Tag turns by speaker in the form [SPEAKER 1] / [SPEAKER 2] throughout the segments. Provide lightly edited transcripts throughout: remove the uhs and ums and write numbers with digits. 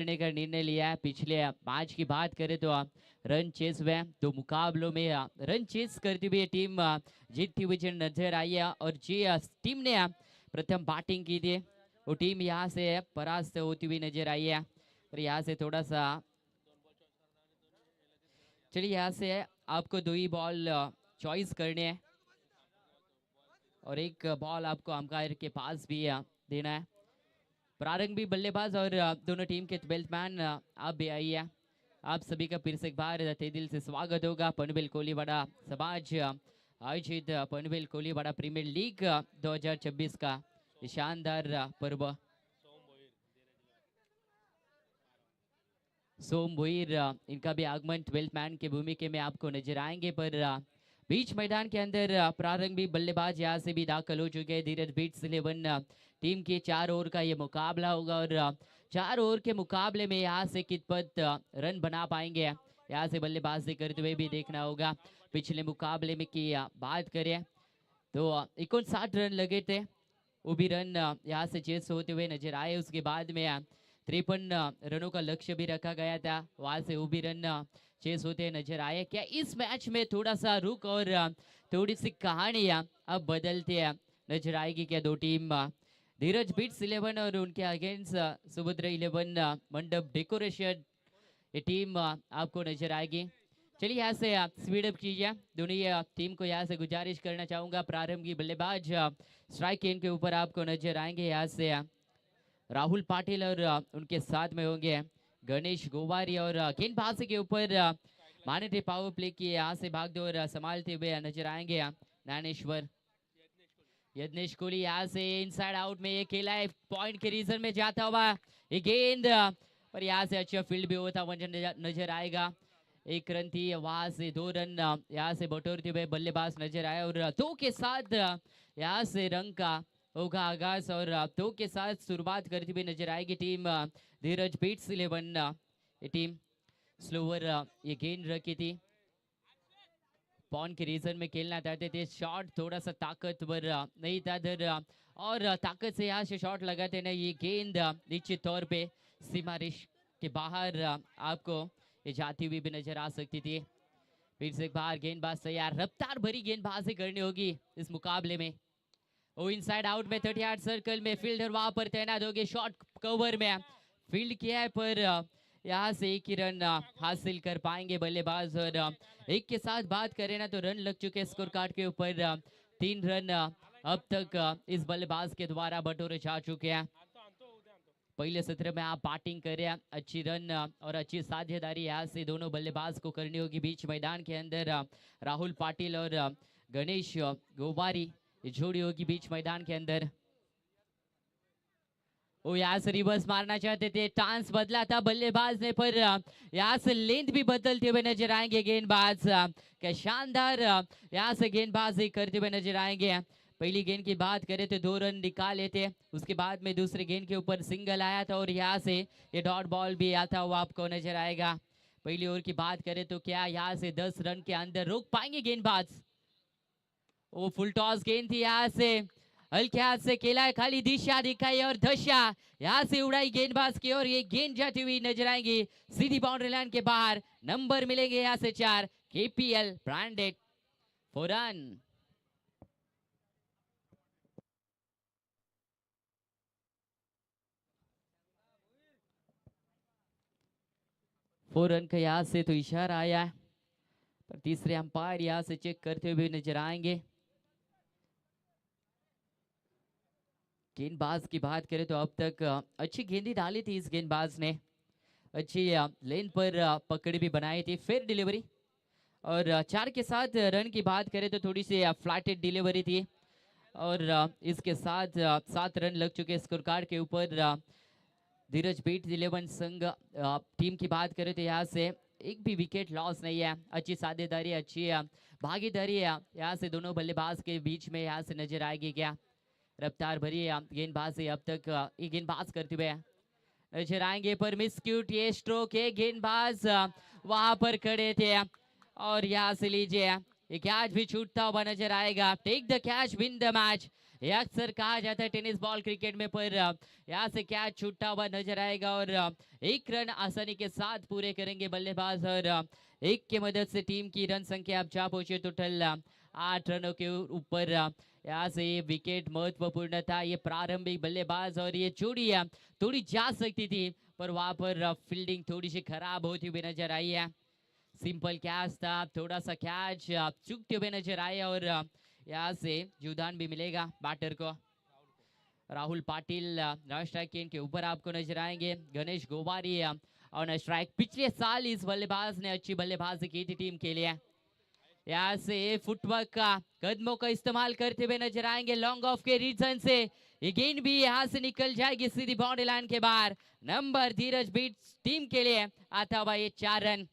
[SPEAKER 1] करने का निर्णय लिया है। पिछले मैच की बात करें तो रन चेस हुए, दो मुकाबलों में रन चेस करती हुई टीम जीतती हुई नजर आई है। और जी टीम ने प्रथम बैटिंग की थी वो टीम यहाँ से परास्त होती हुई नजर आई है। और यहाँ से थोड़ा सा चलिए यहाँ से आपको 2 ही बॉल चॉइस करने हैं और एक बॉल आपको अंपायर के पास भी देना है। प्रारंभिक बल्लेबाज और दोनों टीम के 12th मैन आप भी आइए। आप सभी का फिर से एक बार तहे दिल से स्वागत होगा। पनवेल कोलीवाड़ा समाज आयोजित पनवेल कोलीवाड़ा प्रीमियर लीग 2026 का शानदार पर्व। सोम भोईर इनका भी आगमन 12th मैन के भूमिका में आपको नजर आएंगे। पर बीच मैदान के अंदर प्रारंभिक बल्लेबाज यहाँ से भी दाखिल हो चुके हैं। धीरज बीट्स 11 टीम के 4 ओवर का ये मुकाबला होगा और 4 ओवर के मुकाबले में यहाँ से कितपत रन बना पाएंगे यहाँ से बल्लेबाजी करते हुए भी देखना होगा। पिछले मुकाबले में की बात करें तो 59 रन लगे थे, वो भी रन यहाँ से चेस होते हुए नजर आए। उसके बाद में 53 रनों का लक्ष्य भी रखा गया था, वहां से वो भी रन चेस होते नजर आए। क्या इस मैच में थोड़ा सा रुक और थोड़ी सी कहानियां अब बदलते नजर आएगी क्या दो टीम धीरज बीट्स 11 और उनके अगेंस्ट सुभद्रा 11 मंडप डेकोरेशन ये टीम आपको नजर आएगी। चलिए यहाँ से आप स्पीड अप कीजिए। दोनों टीम को यहाँ से गुजारिश करना चाहूंगा। प्रारंभ की बल्लेबाज स्ट्राइक एंड के ऊपर आपको नजर आएंगे यहाँ से राहुल पाटिल और उनके साथ में होंगे गणेश गोवारी और गेंदबाजी के ऊपर मानिटरी पावर प्ले की यहाँ से भागदौड़ संभालते हुए नजर आएंगे ज्ञानेश्वर। यज्ञेश कोहली यहाँ से इनसाइड आउट में ये खेला है, पॉइंट के रीजन में जाता हुआ ये गेंद पर यहाँ से अच्छा फील्ड भी होता हुआ नजर आएगा। एक रन थी, वहां से 2 रन यहाँ से बटोरते हुए बल्लेबाज नजर आए और 2 के साथ यहाँ से रंग का होगा आगाज और 2 के साथ शुरुआत करती हुई नजर आएगी टीम धीरज बीट्स 11। ये टीम स्लोवर ये गेंद रखी थी, पॉन के रीजन में खेलना चाहते थे। शॉट थोड़ा सा ताकतवर नहीं था दर और ताकत से यहाँ से शॉट लगाते ना ये गेंद निश्चित तौर पे सीमा रेश के बाहर आपको ये जाती हुई भी नजर आ सकती थी। फिर से एक बार गेंदबाज तैयार, रफ्तार भरी गेंदबाजी करनी होगी इस मुकाबले में। वो इनसाइड आउट में 38 सर्कल में फील्डर वहां पर तैनात होगी, शॉट कवर में फील्ड किया है पर यहाँ से एक ही रन हासिल कर पाएंगे बल्लेबाज। और एक के साथ बात करें ना तो रन लग चुके स्कोर कार्ड के ऊपर 3 रन अब तक इस बल्लेबाज के द्वारा बटोरे जा चुके हैं। पहले सत्र में आप बैटिंग करें, अच्छी रन और अच्छी साझेदारी यहाँ से दोनों बल्लेबाज को करनी होगी। बीच मैदान के अंदर राहुल पाटिल और गणेश गोवारी जोड़ी होगी बीच मैदान के अंदर। वो यहाँ से रिवर्स मारना चाहते थे, चांस बदला था बल्लेबाज ने पर यहाँ से लेंथ भी बदलते हुए नजर आएंगे गेंदबाज। क्या शानदार यहाँ से गेंदबाजी करते हुए नजर आएंगे। पहली गेंद की बात करें तो 2 रन निकाले थे, उसके बाद में दूसरी गेंद के ऊपर सिंगल आया था और यहाँ से ये डॉट बॉल भी आता हुआ आपको नजर आएगा। पहली ओवर की बात करें तो क्या यहाँ से 10 रन के अंदर रोक पाएंगे गेंदबाज। वो फुल टॉस गेंद थी, यहाँ से हल्के हाथ से खेला है, खाली दिशा दिखाई और दशा यहाँ से उड़ाई गेंदबाज की और ये गेंद जाती हुई नजर आएंगी सीधी बाउंड्री लाइन के बाहर। नंबर मिलेंगे यहाँ से 4 KPL branded for run. 4 run का यहाँ से तो इशारा आया है पर तीसरे अंपायर यहाँ से चेक करते हुए नजर आएंगे। गेंदबाज की बात करें तो अब तक अच्छी गेंदी डाली थी इस गेंदबाज ने, अच्छी लेन पर पकड़ भी बनाई थी, फेयर डिलीवरी और 4 के साथ रन की बात करें तो थोड़ी सी फ्लैटेड डिलीवरी थी और इसके साथ 7 रन लग चुके स्कोर कार्ड के ऊपर। धीरज बीट 11 संघ टीम की बात करें तो यहाँ से एक भी विकेट लॉस नहीं है, अच्छी साझेदारी अच्छी भागीदारी यहाँ से दोनों बल्लेबाज के बीच में यहाँ से नजर आएगी। क्या रफ्तार भरी गेंदबाजी अब तक ये गेंदबाज करते हुए नजर आएंगे पर मिस क्यूट ये स्ट्रोक है, गेंदबाज वहां पर खड़े थे और यहाँ से लीजिए ये कैच भी छूटता हुआ नजर आएगा। Take the catch win the match, ये अक्सर कहा जाता है टेनिस बॉल क्रिकेट में, पर यहाँ से कैच छूटता हुआ नजर आएगा और एक रन आसानी के साथ पूरे करेंगे बल्लेबाज और एक की मदद से टीम की रन संख्या अब जा पहुंचे टोटल 8 रनों के ऊपर। यहाँ से ये विकेट महत्वपूर्ण था, ये प्रारंभिक बल्लेबाज और ये जोड़ी थोड़ी जा सकती थी, पर वहां पर फील्डिंग थोड़ी सी खराब होती हुई नजर आई है। सिंपल कैच था, थोड़ा सा कैच चूकते हुए नजर आए और यहाँ से जुदान भी मिलेगा बैटर को। राहुल पाटिल स्ट्राइक के ऊपर आपको नजर आएंगे। Ganesh Gowari on strike. पिछले साल इस बल्लेबाज ने अच्छी बल्लेबाजी की थी टीम के लिए। यहाँ से फुटवर्क का कदमों का इस्तेमाल करते हुए नजर आएंगे लॉन्ग ऑफ के रीजन से। ये गेंद भी यहाँ से निकल जाएगी सीधी बाउंड्री लाइन के बाहर। नंबर धीरज बीट्स टीम के लिए आता हुआ ये 4 रन।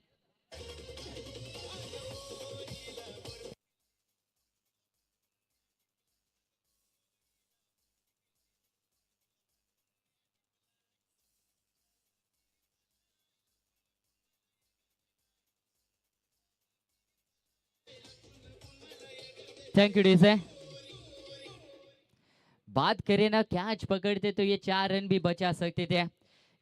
[SPEAKER 1] Thank you डीसे। बात करें ना कैच पकड़ते तो ये 4 रन भी बचा सकते थे।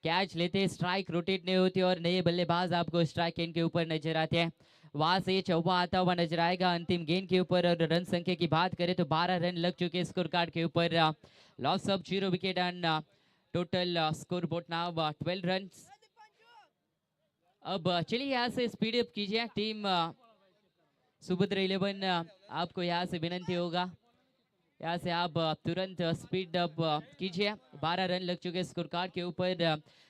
[SPEAKER 1] कैच लेते स्ट्राइक रोटेट नहीं होती और नए बल्लेबाज आपको स्ट्राइक गेंद के ऊपर नजर आते हैं। वहां से ये चौवा आता हुआ नजर आएगा अंतिम गेंद के ऊपर। और रन संख्या की बात करें तो 12 रन लग चुके स्कोर कार्ड के ऊपर। Loss of 0 wicket and total score board now 12 run. अब चलिए यहाँ से स्पीड अप कीजिए टीम सुभद्रा 11। आपको यहाँ से विनंती होगा, यहाँ से आप तुरंत स्पीड अप कीजिए। 12 रन लग चुके स्कोर कार्ड के ऊपर।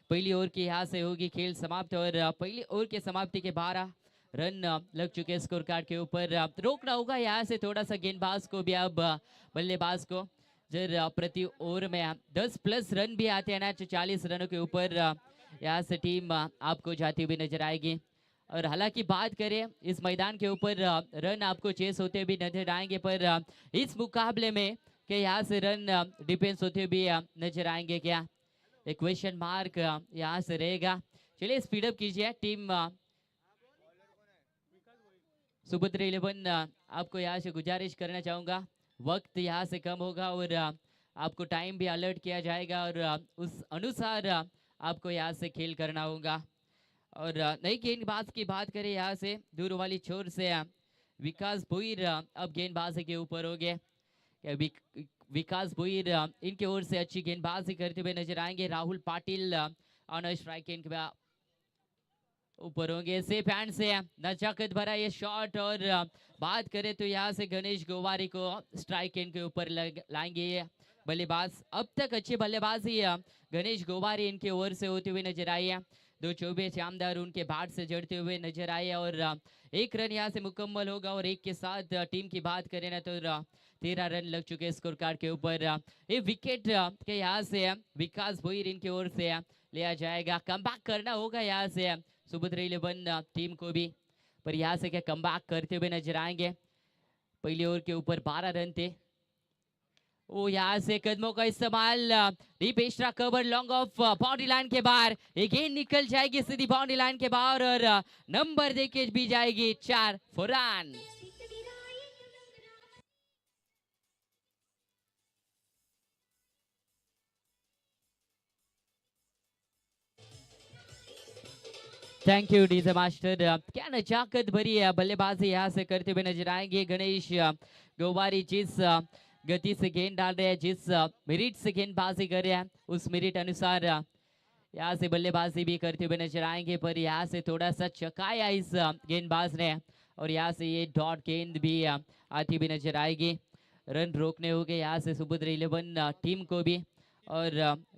[SPEAKER 1] पहली ओवर की यहाँ से होगी खेल समाप्त और पहली ओवर के समाप्ति के 12 रन लग चुके स्कोर कार्ड के ऊपर। रोकना होगा यहाँ से थोड़ा सा गेंदबाज को भी, अब बल्लेबाज को। जब प्रति ओवर में 10 प्लस रन भी आते हैं ना, 40 रनों के ऊपर यहाँ से टीम आपको जाती हुई नजर आएगी। और हालांकि बात करें इस मैदान के ऊपर रन आपको चेस होते भी नजर आएंगे, पर इस मुकाबले में कि यहाँ से रन डिफेंस होते भी नजर आएंगे क्या, एक क्वेश्चन मार्क यहाँ से रहेगा। चलिए स्पीड अप कीजिए टीम सुभद्रा 11। आपको यहाँ से गुजारिश करना चाहूंगा, वक्त यहाँ से कम होगा और आपको टाइम भी अलर्ट किया जाएगा और उस अनुसार आपको यहाँ से खेल करना होगा। और नई गेंदबाज की बात करें यहाँ से दूर वाली छोर से विकास भुईर अब गेंदबाजी के ऊपर हो गए। विकास भुईर इनके ओर से अच्छी गेंदबाजी करते हुए नजर आएंगे। राहुल पाटिल ऑन स्ट्राइक के ऊपर होंगे। सेफ हैंड से नजाकत भरा ये शॉट और बात करें तो यहाँ से गणेश गोवारी को स्ट्राइक एंड के ऊपर लाएंगे ये बल्लेबाज। अब तक अच्छी बल्लेबाजी गणेश गोवारी इनके ओर से होती हुई नजर आई है। 2 चौबे शानदार उनके बैट से जड़ते हुए नजर आए और 1 रन यहाँ से मुकम्मल होगा। और एक के साथ टीम की बात करें ना तो 13 रन लग चुके स्कोर कार्ड के ऊपर। ये विकेट के यहाँ से विकास भुईर इनकी ओर से लिया जाएगा। कमबैक करना होगा यहाँ से सुभद्रा 11 टीम को भी, पर यहाँ से क्या कमबैक करते हुए नजर आएंगे। पहली ओवर के ऊपर 12 रन थे। ओ यहाँ से कदमों का इस्तेमाल, deep extra cover long off boundary line के बाहर। ये गेंद निकल जाएगी सीधी बाउंड्री लाइन के बाहर और नंबर देके भी जाएगी 4 for run. Thank you DJ master. क्या नजाकत भरी बल्लेबाजी यहाँ से करते हुए नजर आएंगे गणेश गोवारी। जिस गति से गेंद डाल रहे हैं, जिस मेरिट से गेंदबाजी कर रहे हैं, उस मेरिट अनुसार यहाँ से बल्लेबाजी भी करते हुए नजर आएंगे। पर यहाँ से थोड़ा सा चकाया इस गेंदबाज ने और यहाँ से ये डॉट गेंद भी आती हुई नजर आएगी। रन रोकने होंगे यहाँ से सुभद्रा 11 टीम को भी। और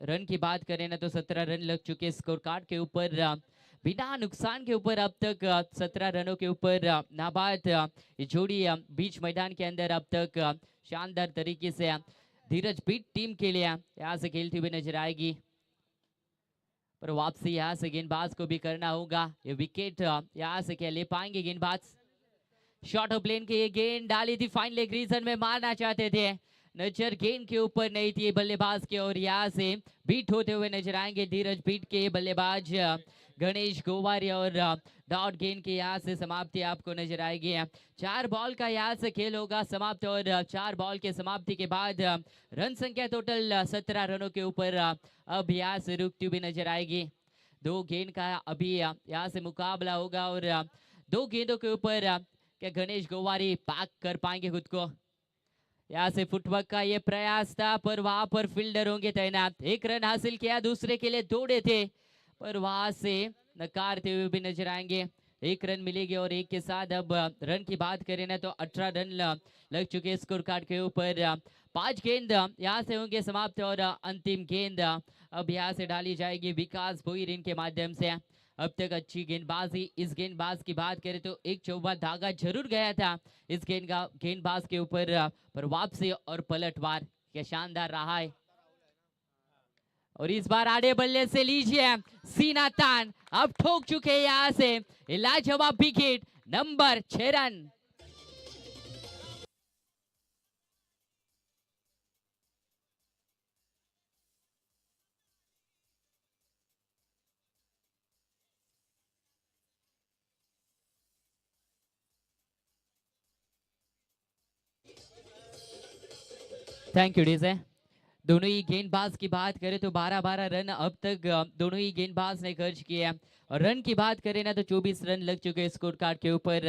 [SPEAKER 1] रन की बात करें ना तो 17 रन लग चुके स्कोर कार्ड के ऊपर। बिना नुकसान के ऊपर अब तक 17 रनों के ऊपर नाबाद जोड़ी बीच मैदान के अंदर अब तक शानदार तरीके से धीरज बीट टीम के लिए यहाँ से खेलती हुई नजर आएगी। पर वापसी यहाँ से गेंदबाज को भी करना होगा। ये विकेट यहाँ से क्या ले पाएंगे गेंदबाज। शॉर्ट ऑफ प्लेन के ये गेंद डाली थी, फाइन लेग रीजन में मारना चाहते थे, नजर गेंद के ऊपर नहीं थी बल्लेबाज के, और यहाँ से बीट होते हुए नजर आएंगे धीरज बीट के बल्लेबाज गणेश गोवारी, और डॉट गेंद के यहाँ से समाप्ति आपको नजर आएगी। 4 बॉल का यहाँ से खेल होगा समाप्त, और 4 बॉल के समाप्ति के बाद रन संख्या टोटल 17 रनों के ऊपर अब यहाँ से रुकती हुई नजर आएगी। 2 गेंद का अभी यहाँ से मुकाबला होगा, और 2 गेंदों के ऊपर क्या गणेश गोवारी पाक कर पाएंगे खुद को। यहाँ से फुटवर्क का ये प्रयास था, पर वहां पर फील्डर होंगे तैनात। 1 रन हासिल किया, दूसरे के लिए दौड़े थे, पर वहां से नकारते हुए भी नजर आएंगे। 1 रन मिलेगी, और 1 के साथ अब रन की बात करें ना तो 18 रन लग चुके स्कोर कार्ड के ऊपर। 5 गेंद यहाँ से होंगे समाप्त, और अंतिम गेंद अब यहाँ से डाली जाएगी विकास भोईर इनके माध्यम से। अब तक अच्छी गेंदबाजी, इस गेंदबाज की बात करें तो एक चौबा धागा जरूर गया था इस गेंदबाज के ऊपर, पर वापसी और पलटवार क्या शानदार रहा है। और इस बार आड़े बल्ले से लीजिए सीना तान, अब ठोक चुके हैं यहाँ से लाजवाब wicket, number 6 run. Thank you DJ. दोनों ही गेंदबाज की बात करें तो 12-12 रन अब तक दोनों ही गेंदबाज ने खर्च किए हैं, और रन की बात करें ना तो 24 रन लग चुके हैं स्कोर कार्ड के ऊपर।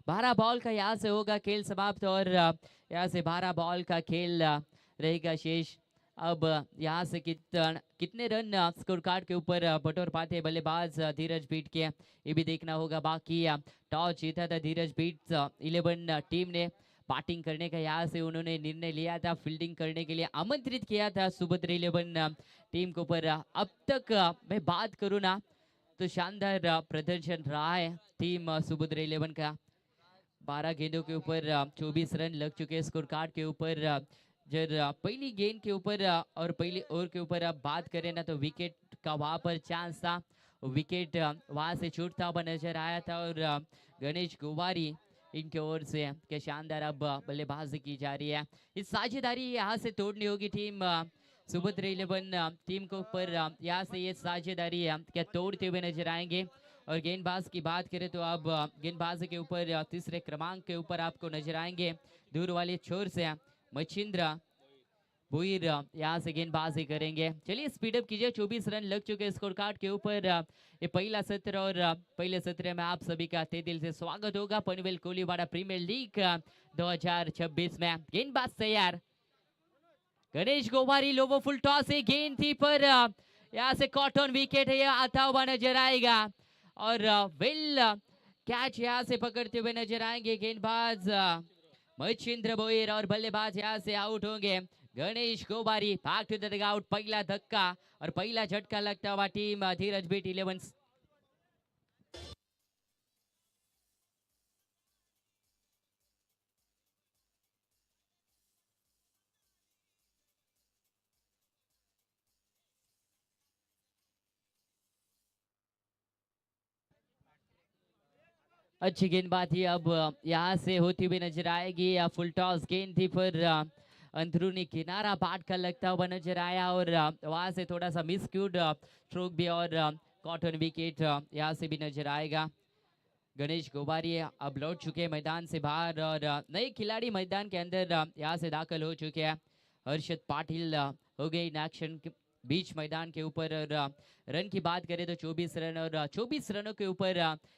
[SPEAKER 1] 12 बॉल का यहाँ से होगा खेल समाप्त, और यहाँ से 12 बॉल का खेल रहेगा शेष। अब यहाँ से कितने रन स्कोर कार्ड के ऊपर बटोर पाते हैं बल्लेबाज धीरज बीट के, ये भी देखना होगा। बाकी टॉस जीता था धीरज बीट 11 टीम ने। बैटिंग करने का यहाँ से उन्होंने निर्णय लिया था, फील्डिंग करने के लिए आमंत्रित किया था सुभद्र 11 टीम को। पर अब तक मैं बात करूँ ना तो शानदार प्रदर्शन रहा है टीम सुभद्र 11 का। 12 गेंदों के ऊपर 24 रन लग चुके हैं स्कोर कार्ड के ऊपर। जब पहली गेंद के ऊपर और पहली ओवर के ऊपर आप बात करें ना तो विकेट का वहां पर चांस था, विकेट वहां से छूटता हुआ नजर आया था, और गणेश गोवारी इनके ओर से क्या शानदार अब बल्लेबाजी की जा रही है। इस साझेदारी यहाँ से तोड़नी होगी टीम सुभद्र 11 टीम को, पर यहाँ से ये साझेदारी क्या तोड़ते हुए नजर आएंगे। और गेंदबाज की बात करें तो अब गेंदबाज के ऊपर तीसरे क्रमांक के ऊपर आपको नजर आएंगे दूर वाले छोर से मचिंद्र भुईर यहाँ से गेंदबाजी करेंगे। चलिए स्पीडअप कीजिए, 24 रन लग चुके स्कोर कार्ड के ऊपर। ये पहला सत्र, और पहले सत्र में आप सभी का तहे दिल से स्वागत होगा पनवेल कोलीवाड़ा प्रीमियर लीग 2026 में। गेंदबाज तैयार, गणेश गोवारी लोवो फुल टॉस से गेंद थी, पर यहाँ से कॉटन विकेट है आता हुआ नजर आएगा, और वेल कैच यहाँ से पकड़ते हुए नजर आएंगे गेंदबाज मचिंद्र भोईर, और बल्लेबाज यहाँ से आउट होंगे Ganesh Gowari. Back to the dugout, पहला धक्का और पहला झटका लगता हुआ टीम धीरज बीट 11। अच्छी गेंदबाजी अब यहाँ से होती हुई नजर आएगी। फुल टॉस गेंद थी, पर अंदरूनी किनारा बाट का लगता हुआ नजर आया, और वहां से थोड़ा सा मिसक्यूड स्ट्रोक भी, और कॉटन विकेट यहाँ से भी नजर आएगा। गणेश गोवारी अब लौट चुके हैं मैदान से बाहर, और नए खिलाड़ी मैदान के अंदर यहाँ से दाखिल हो चुके हैं। हर्षद पाटिल हो गए इन एक्शन बीच मैदान के ऊपर, और रन की बात करें तो 24 रन, और 24 रनों के ऊपर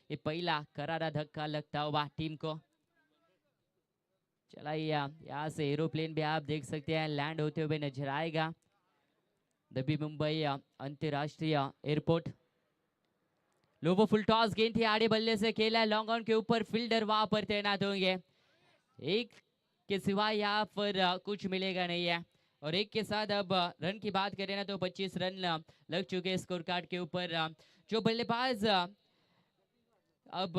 [SPEAKER 1] ये पहला करारा धक्का लगता हुआ टीम को। चलाइए यहाँ से एरोप्लेन भी आप देख सकते हैं लैंड होते हुए नजर आएगा नवी मुंबई अंतरराष्ट्रीय एयरपोर्ट। लोबो फुल टॉस गेंद थी, आड़े बल्ले से खेला है लॉन्ग ऑन के ऊपर, फील्डर वहां पर तैनात होंगे। एक के सिवाय यहाँ पर कुछ मिलेगा नहीं है, और एक के साथ अब रन की बात करें ना तो 25 रन लग चुके स्कोर कार्ड के ऊपर। जो बल्लेबाज अब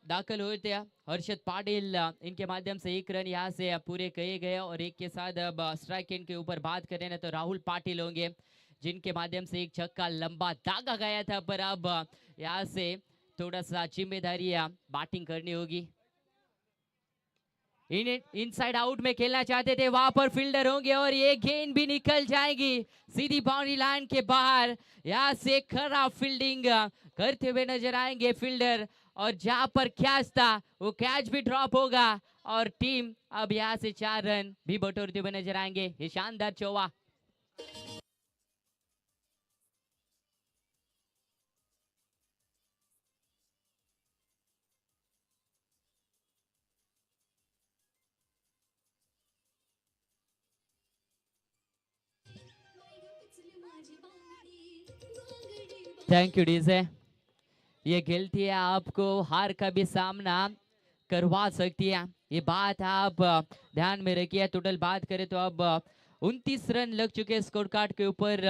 [SPEAKER 1] दाखिल हुए थे हर्षद पाटिल, इनके माध्यम से 1 रन यहाँ से पूरे किए गए, और एक के साथ अब स्ट्राइक एंड के ऊपर बात करें ना तो राहुल पाटिल होंगे, जिनके माध्यम से एक छक्का लंबा दागा गया था, पर अब यहाँ से थोड़ा सा जिम्मेदारी बैटिंग करनी होगी। इनसाइड आउट में खेलना चाहते थे, वहां पर फील्डर होंगे और ये गेंद भी निकल जाएगी सीधी बाउंड्री लाइन के बाहर। यहाँ से खराब फील्डिंग करते हुए नजर आएंगे फील्डर, और जहां पर कैच था वो कैच भी ड्रॉप होगा और टीम अब यहाँ से 4 रन भी बटोरते हुए नजर आएंगे। ये शानदार चौवा। Thank you DJ. ये गलती है आपको हार का भी सामना करवा सकती है, ये बात आप ध्यान में रखिए। टोटल बात करें तो अब 29 रन लग चुके स्कोर कार्ड के ऊपर,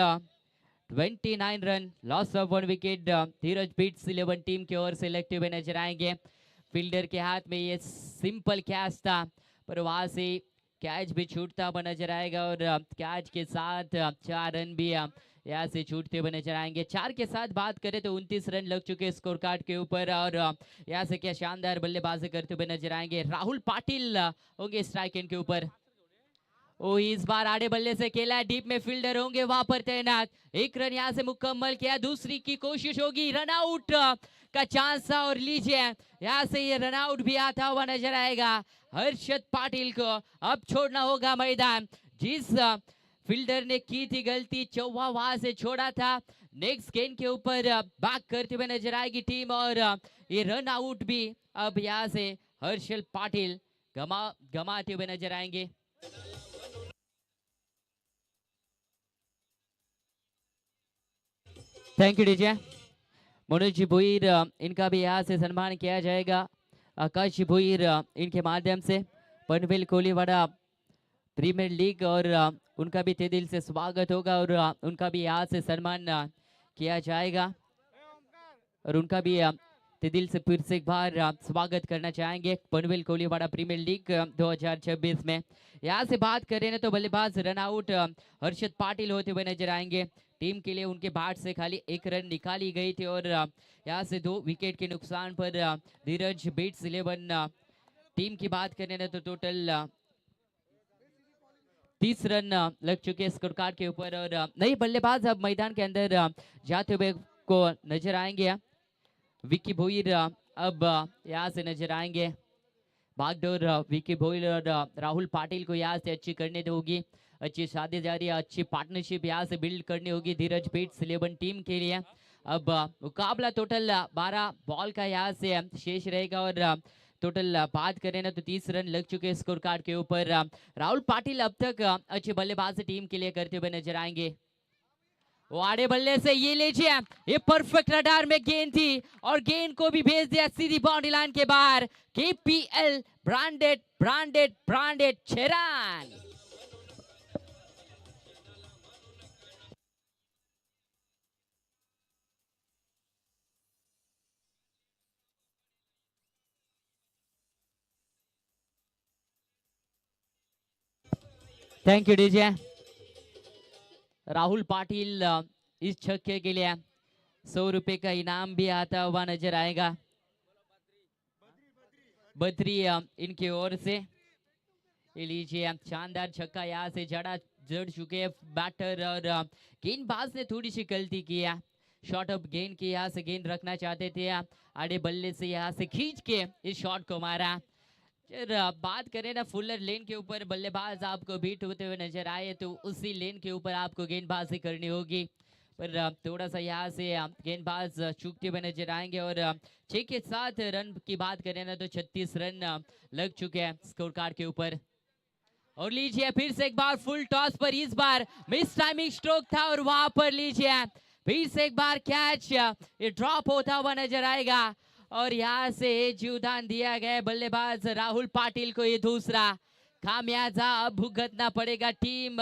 [SPEAKER 1] 29 run, loss of 1 wicket. Dheeraj Beats 11 team की ओर से लगते हुए नजर आएंगे। फील्डर के हाथ में ये सिंपल कैच था, पर वहां से कैच भी छूटता हुआ नजर आएगा और कैच के साथ 4 रन भी यहाँ से छूटते हुए नजर आएंगे। 4 के साथ बात करें तो 29 रन लग चुके स्कोर कार्ड के ऊपर, और यहाँ से क्या शानदार बल्लेबाजी करते हुए नजर आएंगे। राहुल पाटिल होंगे स्ट्राइक एंड के ऊपर। ओ इस बार आड़े बल्ले से खेला है, डीप में फील्डर होंगे वहां पर तैनात। 1 रन यहाँ से मुकम्मल किया, दूसरी की कोशिश होगी, रन आउट का चांस था और लीजिए यहाँ से ये रन आउट भी आता हुआ नजर आएगा। हर्षद पाटिल को अब छोड़ना होगा मैदान। जिस फील्डर ने की थी गलती, चौवा वहां से छोड़ा था। नेक्स्ट गेंद के ऊपर बैक करते हुए नजर आएगी टीम, और ये रन आउट भी अब यहाँ से हर्षद पाटिल गमाते हुए नजर आएंगे। Thank you DJ. Manoj ji भुईर, इनका भी यहाँ से सम्मान किया जाएगा। आकाश जी भुईर, इनके माध्यम से पनवेल कोलीवाड़ा प्रीमियर लीग, और उनका भी तहे दिल से स्वागत होगा और उनका भी यहाँ से सम्मान किया जाएगा, और उनका भी तहे दिल से फिर से एक बार स्वागत करना चाहेंगे पनवेल कोलीवाड़ा प्रीमियर लीग 2026 में। यहाँ से बात करें ना तो बल्लेबाज रन आउट हर्षद पाटिल होते हुए नजर आएंगे। टीम के लिए उनके बैट से खाली 1 रन निकाली गई थी, और यहाँ से 2 विकेट के नुकसान पर धीरज बीट्स 11 टीम की बात करें ना तो टोटल 30 रन लग चुके स्कोर कार्ड के ऊपर, और नए बल्लेबाज अब मैदान के अंदर जाते हुए को नजर आएंगे। विकी भोईर अब यहाँ से नजर आएंगे। भागडोर विकी भोईर और राहुल पाटिल को यहाँ से अच्छी करने होगी, अच्छी साझेदारी, अच्छी पार्टनरशिप यहाँ से बिल्ड करनी होगी धीरज बीट्स 11 टीम के लिए। अब मुकाबला टोटल 12 बॉल का यहाँ से शेष रहेगा, और टोटल बात करें ना तो 30 रन लग चुके स्कोर कार्ड के ऊपर। राहुल पाटिल अब तक अच्छी बल्लेबाजी टीम के लिए करते हुए नजर आएंगे। वो आड़े बल्ले से ये लीजिए, ये परफेक्ट रडार में गेंद थी और गेंद को भी भेज दिया सीधी बाउंड्री लाइन के बाहर। KPL branded branded branded 6 run. Thank you DJ. Rahul Patil इस छक्के के लिए 100 रुपए का इनाम भी आता हुआ नजर आएगा बद्री इनकी ओर से। ये लीजिए शानदार छक्का यहाँ से जड़ चुके बैटर, और गेंदबाज ने थोड़ी सी गलती किया, शॉट ऑफ गेंद की यहाँ से गेंद रखना चाहते थे, आड़े बल्ले से यहाँ से खींच के इस शॉट को मारा। फिर बात करें ना फुलर लेन के ऊपर बल्लेबाज आपको बीट होते हुए नजर आए तो उसी लेन के ऊपर आपको गेंदबाजी करनी होगी, पर थोड़ा सा यहाँ से गेंदबाज चूकते हुए नजर आएंगे। और 6 के 7 रन की बात करें ना तो 36 रन लग चुके हैं स्कोर कार्ड के ऊपर। और लीजिए फिर से एक बार फुल टॉस पर, इस बार मिस टाइमिंग स्ट्रोक था और वहां पर लीजिए फिर से एक बार कैच ये ड्रॉप होता हुआ नजर आएगा, और यहाँ से जीवदान दिया गया बल्लेबाज राहुल पाटिल को। ये दूसरा खामियाजा अब भुगतना पड़ेगा टीम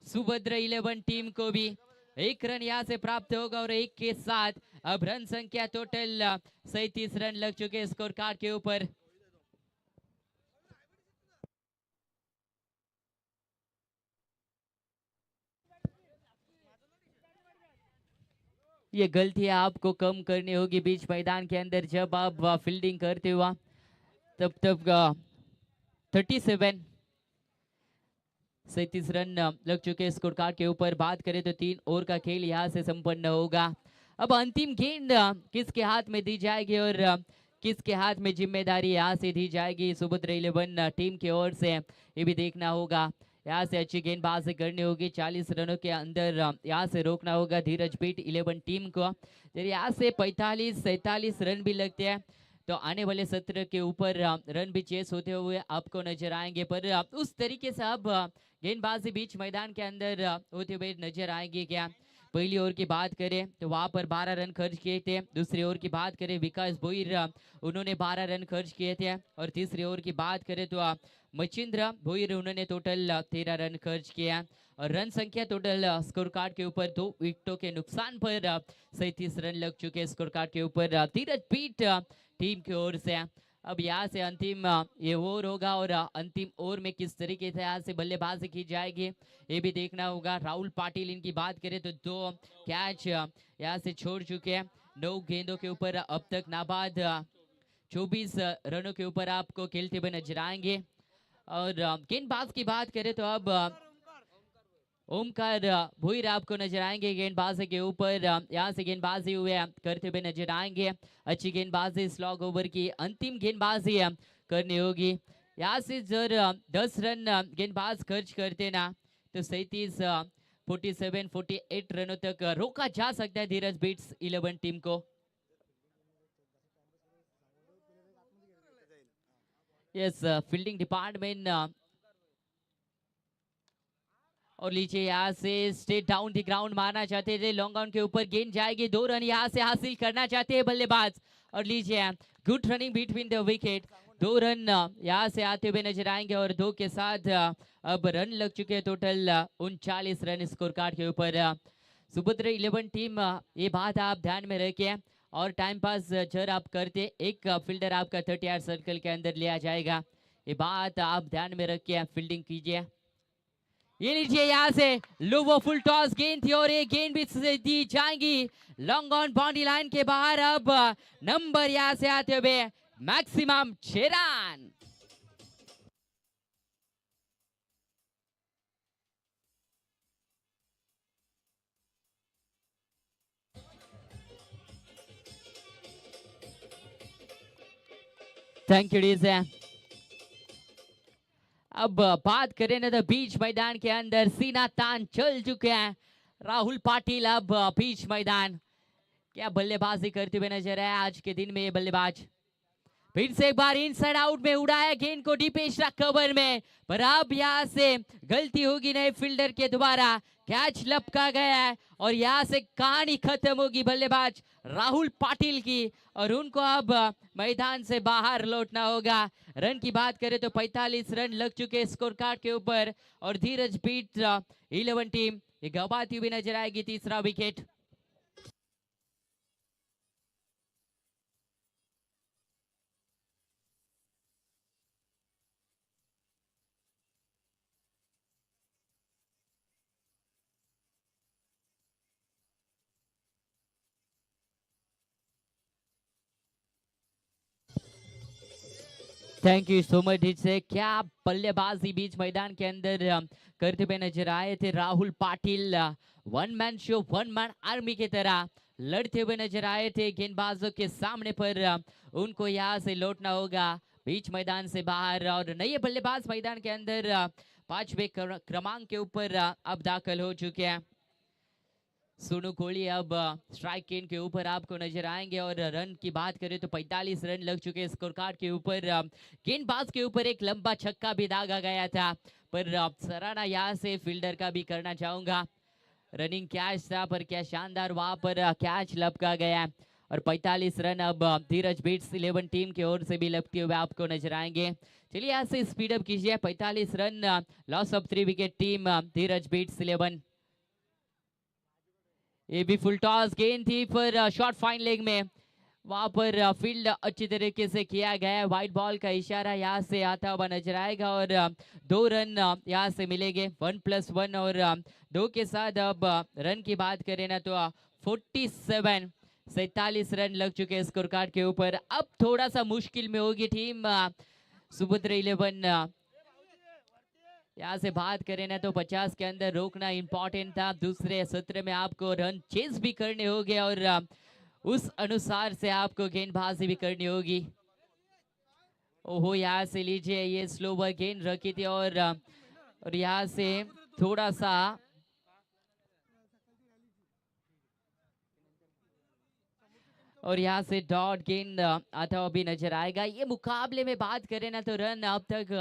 [SPEAKER 1] सुभद्र 11 टीम को भी। 1 रन यहाँ से प्राप्त होगा, और 1 के साथ अब रन संख्या टोटल 37 रन लग चुके स्कोर कार्ड के ऊपर। ये गलतियां आपको कम करनी होगी बीच मैदान के अंदर, जब आप फील्डिंग करते हुआ तब 37 रन लग चुके स्कोर कार्ड के ऊपर। बात करें तो 3 ओवर का खेल यहाँ से संपन्न होगा। अब अंतिम गेंद किसके हाथ में दी जाएगी और किसके हाथ में जिम्मेदारी यहाँ से दी जाएगी सुपुत्र 11 टीम की ओर से, ये भी देखना होगा। यहाँ से अच्छी गेंदबाजी करनी होगी, 40 रनों के अंदर यहाँ से रोकना होगा धीरज बीट 11 टीम को। यहाँ से 45-47 रन भी लगते हैं तो आने वाले सत्र के ऊपर रन भी चेस होते हुए आपको नजर आएंगे, पर उस तरीके से अब गेंदबाजी बीच मैदान के अंदर होते हुए नजर आएंगे क्या। पहली ओवर की बात करें तो वहां पर 12 रन खर्च किए थे। दूसरी ओवर की बात करें विकास भोईर उन्होंने 12 रन खर्च किए थे। और तीसरी ओवर की बात करें तो मचिंद्र भोईर उन्होंने टोटल 13 रन खर्च किया। और रन संख्या टोटल स्कोर कार्ड के ऊपर 2 विकेटों के नुकसान पर 37 रन लग चुके स्कोर कार्ड के ऊपर धीरज बीट टीम की ओर से। अब यहाँ से अंतिम ये ओवर होगा और अंतिम ओवर में किस तरीके से यहाँ से बल्लेबाजी की जाएगी ये भी देखना होगा। राहुल पाटिल इनकी बात करें तो 2 कैच यहाँ से छोड़ चुके हैं। 9 गेंदों के ऊपर अब तक नाबाद 24 रनों के ऊपर आपको खेलते हुए नजर आएंगे। और गेंदबाज की बात करें तो अब ओमकार भोईर आपको नजर आएंगे गेंदबाजी के ऊपर। यहाँ से गेंदबाजी हुए करते हुए नजर आएंगे। अच्छी गेंदबाजी स्लॉग ओवर की अंतिम गेंदबाजी करनी होगी। यहाँ से जर 10 रन गेंदबाज खर्च करते ना तो 47 48 रनों तक रोका जा सकता है धीरज बीट्स 11 टीम को। यस फील्डिंग डिपार्टमेंट और लीजिए यहाँ से स्ट्रेट डाउन द ग्राउंड मारना चाहते थे। लॉन्ग ऑन के ऊपर गेंद जाएगी, 2 रन यहाँ से हासिल करना चाहते हैं बल्लेबाज। और लीजिए good running between the wicket, 2 run यहाँ से आते हुए नजर आएंगे और 2 के साथ अब रन लग चुके हैं टोटल 39 रन स्कोर कार्ड के ऊपर। सुपुत्र 11 टीम ये बात आप ध्यान में रखें और टाइम पास जर आप करते एक फील्डर आपका 30 यार्ड सर्कल के अंदर लिया जाएगा, ये बात आप ध्यान में रखिए, फील्डिंग कीजिए। ये लीजिए यहाँ से लो फुल टॉस गेंद थी और ये गेंद भी दी जाएंगी लॉन्ग ऑन बाउंड्री लाइन के बाहर। अब नंबर यहाँ से आते हुए maximum 6 run. Thank you DJ. अब बात करें ना तो बीच मैदान के अंदर सीना तान चल चुके हैं राहुल पाटिल। अब बीच मैदान क्या बल्लेबाजी करते हुए नजर आए आज के दिन में ये बल्लेबाज। फिर से एक बार इनसाइड आउट में उड़ाया गेंद को डीप एज कवर में, पर अब यहाँ से गलती होगी नए फील्डर के द्वारा, कैच लपका गया है और यहाँ से कहानी खत्म होगी बल्लेबाज राहुल पाटिल की और उनको अब मैदान से बाहर लौटना होगा। रन की बात करें तो 45 रन लग चुके स्कोर कार्ड के ऊपर और धीरज बीट 11 टीम ये गवाती हुई नजर आएगी तीसरा wicket. Thank you so much से क्या बल्लेबाजी बीच मैदान के अंदर करते हुए नजर आए थे Rahul Patil. 1 man show 1 man army की तरह लड़ते हुए नजर आए थे गेंदबाजों के सामने, पर उनको यहाँ से लौटना होगा बीच मैदान से बाहर। और नए बल्लेबाज मैदान के अंदर 5वें क्रमांक के ऊपर अब दाखिल हो चुके हैं। सोनू कोहली अब स्ट्राइक गेंद के ऊपर आपको नजर आएंगे और रन की बात करें तो 45 रन लग चुके स्कोर कार्ड के ऊपर। गेंदबाज के ऊपर एक लंबा छक्का भी दागा गया था, पर सराहना यहाँ से फील्डर का भी करना चाहूंगा। रनिंग कैच था पर क्या शानदार वहां पर कैच लपका गया और 45 रन अब धीरज बीट्स 11 टीम की ओर से भी लपके हुए आपको नजर आएंगे। चलिए यहाँ से स्पीड अप कीजिए। 45 run loss of 3 wicket team Dheeraj Beats 11। ये भी फुल टॉस गेंद थी पर शॉर्ट फाइन लेग में वहां पर फील्ड अच्छी तरीके से किया गया है। व्हाइट बॉल का इशारा यहाँ से आता हुआ नजर आएगा और 2 रन यहाँ से मिलेंगे 1+1 और 2 के साथ अब रन की बात करें ना तो 47 रन लग चुके स्कोर कार्ड के ऊपर। अब थोड़ा सा मुश्किल में होगी टीम सुपुत्र 11 यहाँ से बात करें ना तो 50 के अंदर रोकना इंपॉर्टेंट था। दूसरे सत्र में आपको रन चेस भी करने होंगे और उस अनुसार से आपको गेंदबाजी भी करनी होगी। ओहो, यहाँ से लीजिए ये स्लोवर गेंद रखी थी और यहाँ से थोड़ा सा और यहाँ से डॉट गेंद आता हुआ भी नजर आएगा। ये मुकाबले में बात करें ना तो रन अब तक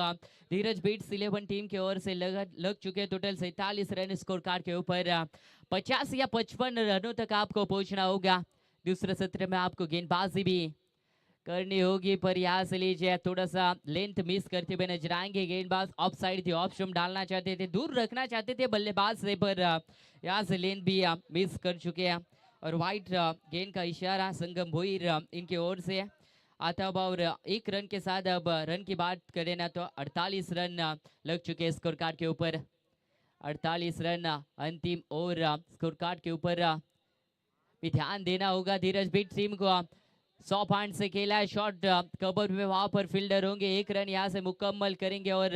[SPEAKER 1] धीरज बीट्स 11 टीम की ओर से लग चुके टोटल 47 रन स्कोर कार्ड के ऊपर। 50 या 55 रनों तक आपको पहुंचना होगा। दूसरे सत्र में आपको गेंदबाजी भी करनी होगी, पर यहाँ से लीजिए थोड़ा सा लेंथ मिस करते हुए नजर आएंगे। गेंदबाज ऑफ साइड थी, ऑफ स्टंप डालना चाहते थे, दूर रखना चाहते थे बल्लेबाज से, पर यहाँ से लेंथ भी मिस कर चुके हैं और वाइट गेंद का इशारा संगम भोईर इनके ओर से आता हुआ। और एक रन के साथ अब रन की बात करें ना तो 48 रन लग चुके स्कोर कार्ड के ऊपर। 48 रन अंतिम और स्कोर कार्ड के ऊपर भी ध्यान देना होगा धीरज बीट टीम को। 100 पॉइंट से खेला है, शॉट कवर में वहां पर फील्डर होंगे। एक रन यहाँ से मुकम्मल करेंगे और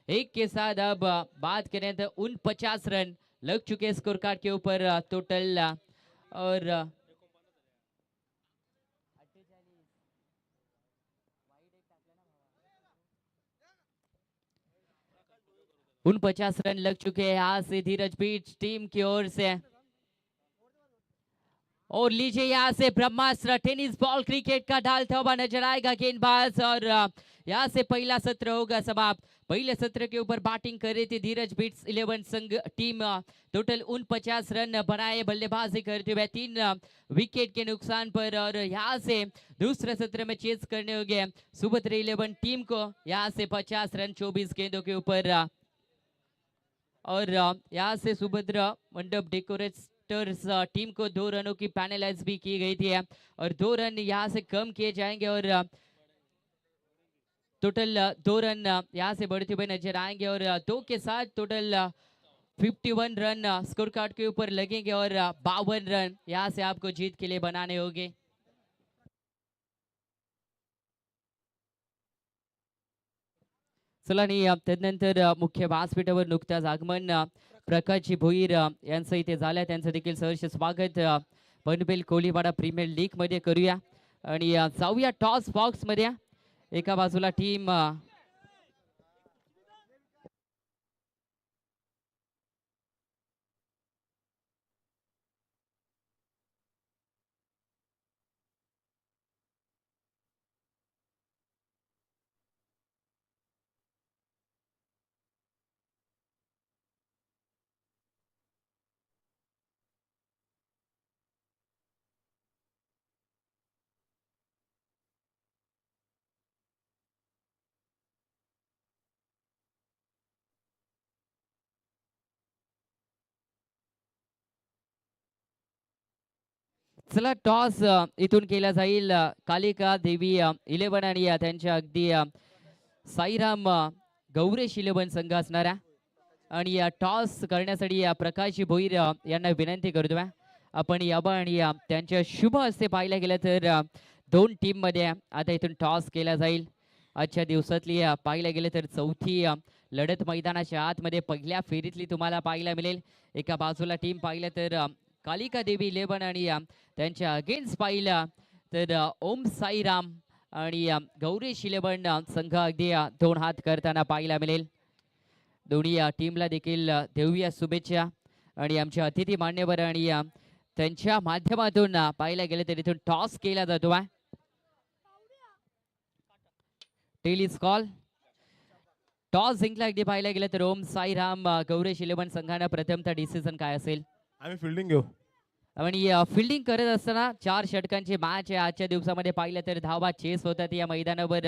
[SPEAKER 1] एक के साथ अब बात करें तो 49 रन लग चुके स्कोर कार्ड के ऊपर टोटल और 49 रन लग चुके हैं यहाँ से धीरज बीट टीम की ओर से। और लीजिए यहाँ से ब्रह्मास्त्र टेनिस बॉल क्रिकेट का डालता हुआ नजर आएगा गेंदबाज और यहाँ से पहला सत्र होगा समाप्त। पहले सत्र के ऊपर बैटिंग कर रही थी धीरज बीट्स 11 संघ टीम। टोटल 49 रन बनाए बल्लेबाजी करते हुए 3 विकेट के नुकसान पर। और यहाँ से दूसरे सत्र में चेस करने होंगे सुभद्रा 11 टीम को। यहाँ से 50 रन 24 गेंदों के ऊपर और यहाँ से सुभद्रा मंडप डेकोरेट्स टीम को 2 रनों की पैनलाइज भी की गई थी और 2 रन यहाँ से कम किए जाएंगे और टोटल 2 रन यहाँ से बढ़ते हुए नजर आएंगे और 2 के साथ टोटल 51 रन स्कोर कार्ड के ऊपर लगेंगे और 52 रन यहाँ से आपको जीत के लिए बनाने होंगे। चला आणि त्यानंतर मुख्य व्यासपीठावर नुकताच आगमन प्रकाशजी भोईर यांचं इथे झालं, त्यांचं देखील सहर्ष स्वागत पनवेल कोलीवाडा प्रीमियर लीग मध्ये करूया आणि जाऊया टॉस बॉक्स मध्ये। एका बाजूला टीम चला टॉस इथून केला जाईल। कालिका देवी 11 आणि त्यांच्या अगदी साईराम गौरेश 11 संघ असणारा आणि टॉस करण्यासाठी प्रकाशजी भोईर यांना विनंती करतोय आपण यावं आणि त्यांच्या शुभ हस्ते पाहायला गेलं तर 2 टीम मध्ये आता इथून टॉस केला जाईल। आजच्या दिवसातली पाहायला गेलं तर चौथी लढत मैदानाच्या आतमध्ये पहिल्या फेरीतली तुम्हाला पाहायला मिळेल। एका बाजूला टीम पाहिलं तर कालिका देवी 11 आणि त्यांच्या अगेन्स्ट पाहिलं तर ओम साईराम आणि गौरेश 11 संघ अगदी 2 हात करताना पाहायला मिळेल। दोन्ही टीमला देखील देऊया शुभेच्छा आणि आमच्या अतिथी मान्यवर आणि त्यांच्या माध्यमातून पाहायला गेले तर इथून टॉस केला जातो। टेलिस कॉल टॉस जिंकला अगदी पाहायला गेलं तर ओम साईराम गौरेश 11 संघानं प्रथमतः डिसिजन काय असेल?
[SPEAKER 2] आम्ही फिल्डिंग घेऊ
[SPEAKER 1] आणि फिल्डिंग करत असताना 4 षटकांची मॅच आहे आजच्या दिवसामध्ये पाहिलं तर धावा चेस होतात या मैदानावर।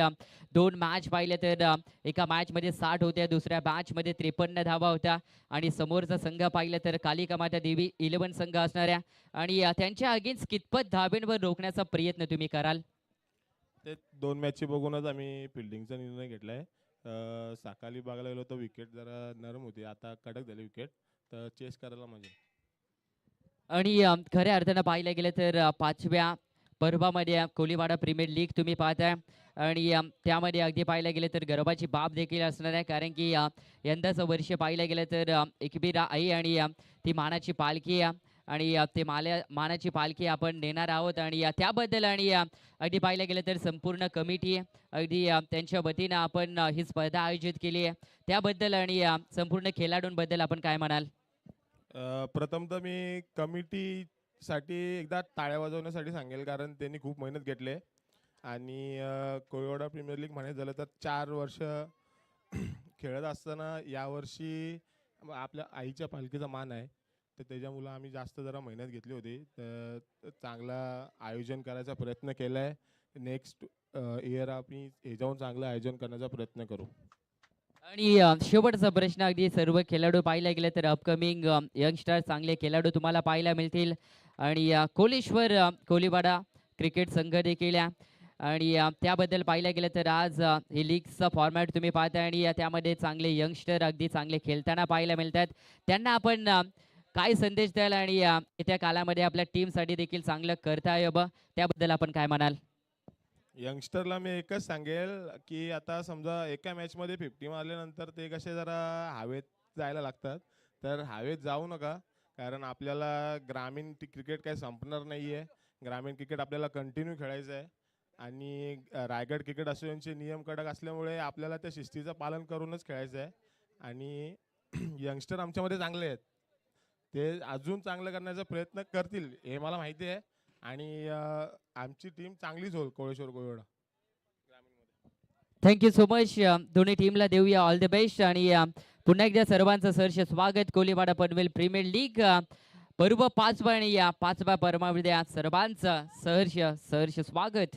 [SPEAKER 1] 2 मॅच पाहिलं तर एका मॅच मध्ये 60 होत्या, दुसऱ्या मॅच मध्ये 53 धावा होत्या आणि समोरचा संघ पाहिलं तर कालिका माता देवी 11 संघ असणाऱ्या आणि त्यांच्या अगेन्स्ट कितपत धाब्यांवर रोखण्याचा प्रयत्न तुम्ही कराल?
[SPEAKER 2] ते 2 मॅचची बघूनच आम्ही फिल्डिंगचा निर्णय घेतलाय। सकाळी बघायला गेलो तर विकेट जरा नरम होती, आता कडक झाली विकेट, तर चेस करायला म्हणजे
[SPEAKER 1] आणि खऱ्या अर्थानं पाहायला गेलं तर 5व्या पर्वामध्ये कोलीवाडा प्रीमियर लीग तुम्ही पाहताय आणि त्यामध्ये अगदी पाहायला गेलं तर गर्वाची बाब देखील असणार आहे, कारण की यंदाचं वर्ष पाहिलं गेलं तर एकबीर आई आणि ती मानाची पालखी आणि ते मानाची पालखी आपण नेणार आहोत आणि त्याबद्दल आणि अगदी पाहिलं गेलं तर संपूर्ण कमिटी अगदी त्यांच्या वतीनं आपण ही स्पर्धा आयोजित केली आहे त्याबद्दल आणि संपूर्ण खेळाडूंबद्दल आपण काय म्हणाल?
[SPEAKER 2] प्रथमतः मी कमिटीसाठी एकदा टाळ्या वाजवण्यासाठी सांगेल, कारण त्यांनी खूप मेहनत घेतली आणि कोळीवाडा प्रीमियर लीग म्हणायचं झालं तर 4 वर्ष खेळत असताना यावर्षी आपल्या आईच्या पालखीचा मान आहे, तर त्याच्यामुळं आम्ही जास्त जरा मेहनत घेतली होती. तर चांगला आयोजन करायचा प्रयत्न केला आहे. नेक्स्ट इयर आम्ही ह्याच्याहून चांगलं आयोजन करण्याचा प्रयत्न करू.
[SPEAKER 1] आणि शेवटचा प्रश्न, अगदी सर्व खेळाडू पाहायला गेले तर अपकमिंग यंगस्टर चांगले खेळाडू तुम्हाला पाहायला मिळतील आणि कोलेश्वर कोलीवाडा क्रिकेट संघ देखील आहे आणि त्याबद्दल पाहायला गेलं तर आज हे लीगचा फॉर्मॅट तुम्ही पाहताय आणि त्यामध्ये चांगले यंगस्टर अगदी चांगले खेळताना पाहायला मिळतात. त्यांना आपण काय संदेश द्याल आणि येत्या काळामध्ये आपल्या टीमसाठी देखील चांगलं करता यावं त्याबद्दल आपण काय म्हणाल?
[SPEAKER 2] यंगस्टरला मी एकच सांगेल की आता समजा एका मॅचमध्ये 50 मारल्यानंतर ते कसे जरा हवेत जायला लागतात, तर हवेत जाऊ नका, कारण आपल्याला ग्रामीण क्रिकेट काही संपणार नाही आहे. ग्रामीण क्रिकेट आपल्याला कंटिन्यू खेळायचं आहे आणि रायगड क्रिकेट असोसिएशनचे नियम कडक असल्यामुळे आपल्याला त्या शिस्तीचं पालन करूनच खेळायचं आहे आणि यंगस्टर आमच्यामध्ये चांगले आहेत, ते अजून चांगलं करण्याचा प्रयत्न करतील हे मला माहिती आहे आणि आमची टीम चांगलीच होईल कोळेश्वर कोळीवाडा ग्रामीणमध्ये.
[SPEAKER 1] Thank you so much. दोन्ही टीमला देऊया ऑल द बेस्ट आणि पुन्हा एकदा सर्वांचं सहर्ष स्वागत कोलीवाडा पनवेल प्रीमियर लीग पर्व 5 आणि या 5व्या पर्वामध्ये सर्वांचं सहर्ष सहर्ष स्वागत.